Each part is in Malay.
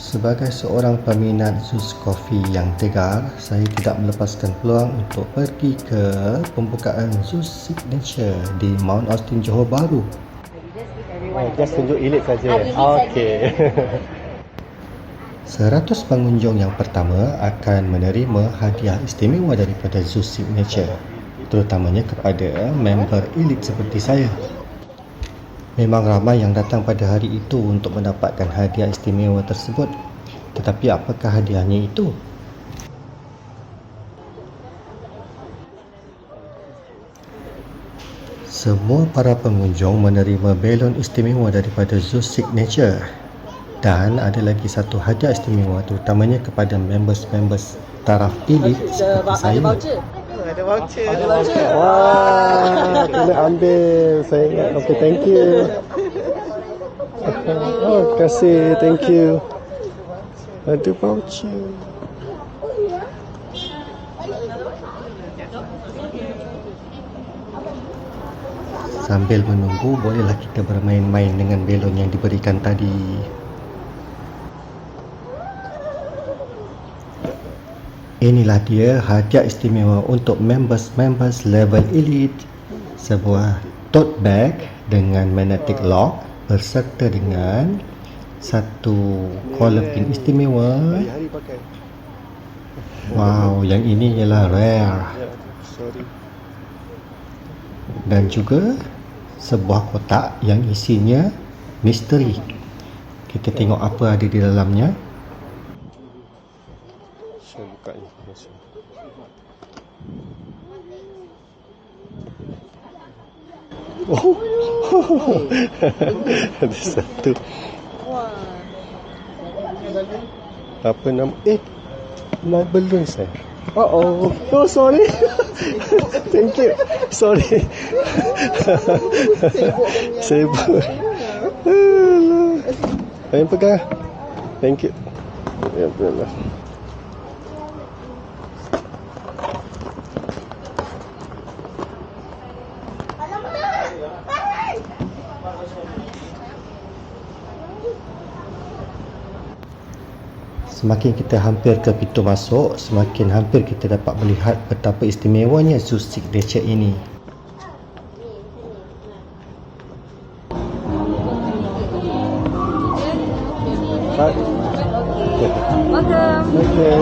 Sebagai seorang peminat Zeus Coffee yang tegar, saya tidak melepaskan peluang untuk pergi ke pembukaan Zeus Signature di Mount Austin, Johor Bahru. Just tunjuk elite saja. Okey. 100 pengunjung yang pertama akan menerima hadiah istimewa daripada Zeus Signature, terutamanya kepada member elite seperti saya. Memang ramai yang datang pada hari itu untuk mendapatkan hadiah istimewa tersebut. Tetapi apakah hadiahnya itu? Semua para pengunjung menerima belon istimewa daripada Zeus Signature. Dan ada lagi satu hadiah istimewa terutamanya kepada members-members taraf elite seperti saya. Ada voucher. Wah, kena ambil. Saya ingat. Okay, thank you. Oh, terima kasih. Thank you. Ada voucher. Sambil menunggu, bolehlah kita bermain-main dengan belon yang diberikan tadi. Inilah dia hadiah istimewa untuk members level elite. Sebuah tote bag dengan magnetic lock berserta dengan satu collar pin istimewa. Wow, yang ini ialah rare. Dan juga sebuah kotak yang isinya misteri. Kita tengok apa ada di dalamnya. Saya buka informasi. Oh, ada satu. Apa nama? My balloon saya. Oh, sorry. Thank you. Sorry. Sibuk. Saya pegang. Thank you. Ya, benar. Semakin kita hampir ke pintu masuk, semakin hampir kita dapat melihat betapa istimewanya Zeus Signature ini. Welcome. Okay.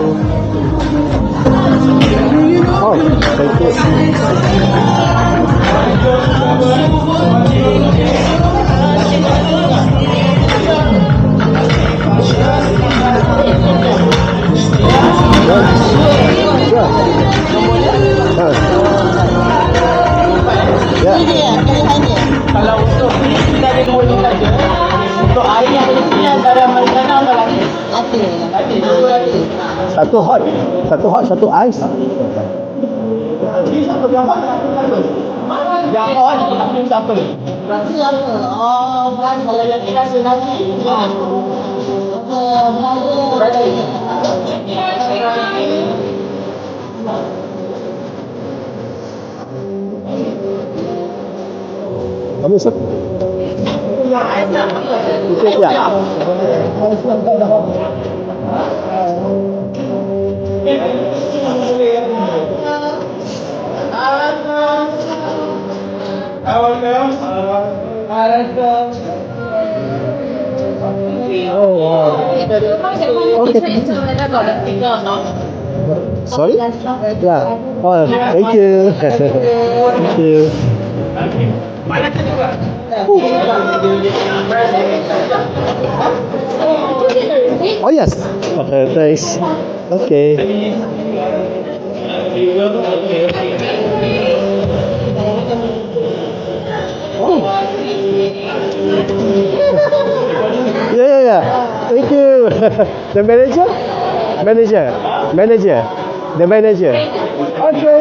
Oh, thank you. Kalau untuk ini kita ada dua ni saja. Untuk air yang ini antara americano apa lagi? Latte. Satu hot, satu ice. Ini satu gambar. Yang hot tapi siapa? Rasa apa? Oh, kan kalau yang ini rasa nasi. Kamu satu. Ya. Oh, wow. Okay. Sorry? Yeah. Oh, thank you. Thank you. Oh yes. Okay, thanks. Okay. Oh. Yeah. Thank you. The manager. The manager. Okay.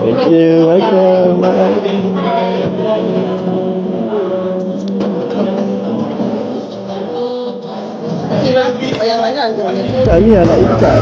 Thank you. Welcome. Bye. Ini anak ikan.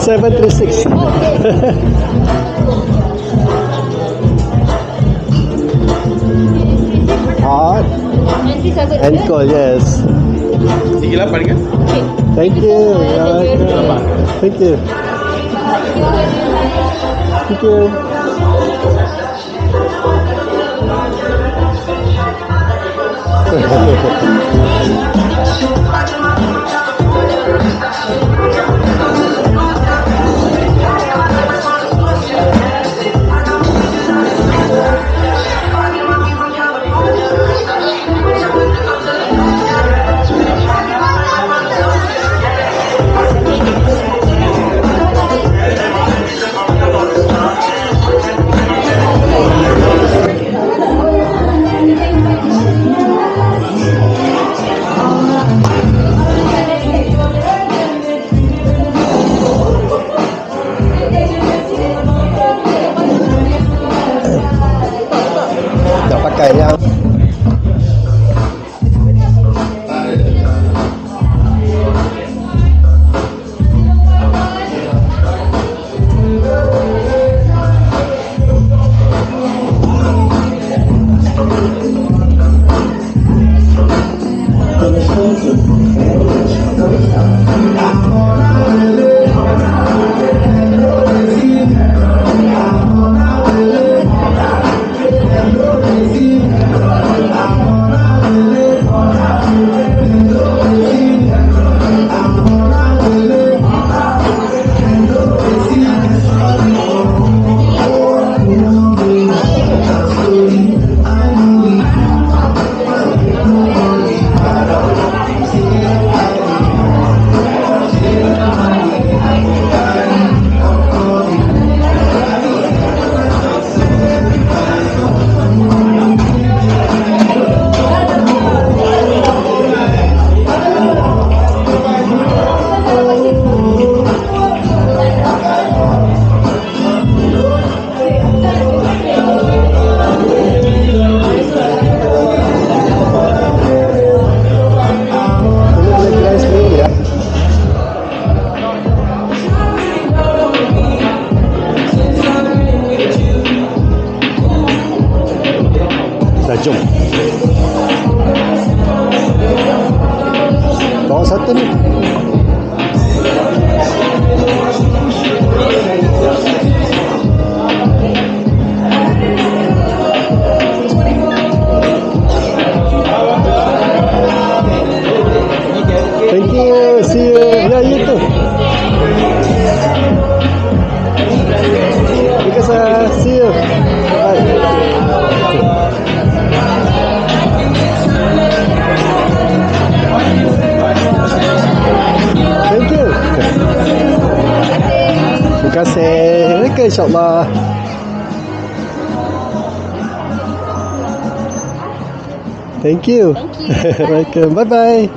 736. Hot and cold, yes. 38 kan? Thank you. You're welcome. Thank you. Thank you. Nak pakai yang jom. Bawah satu ni. Thank you. See you. Ya, you too. Because see you. Bye. Thank you. Terima kasih. Mereka insyaAllah. Thank you. Welcome. Bye-bye.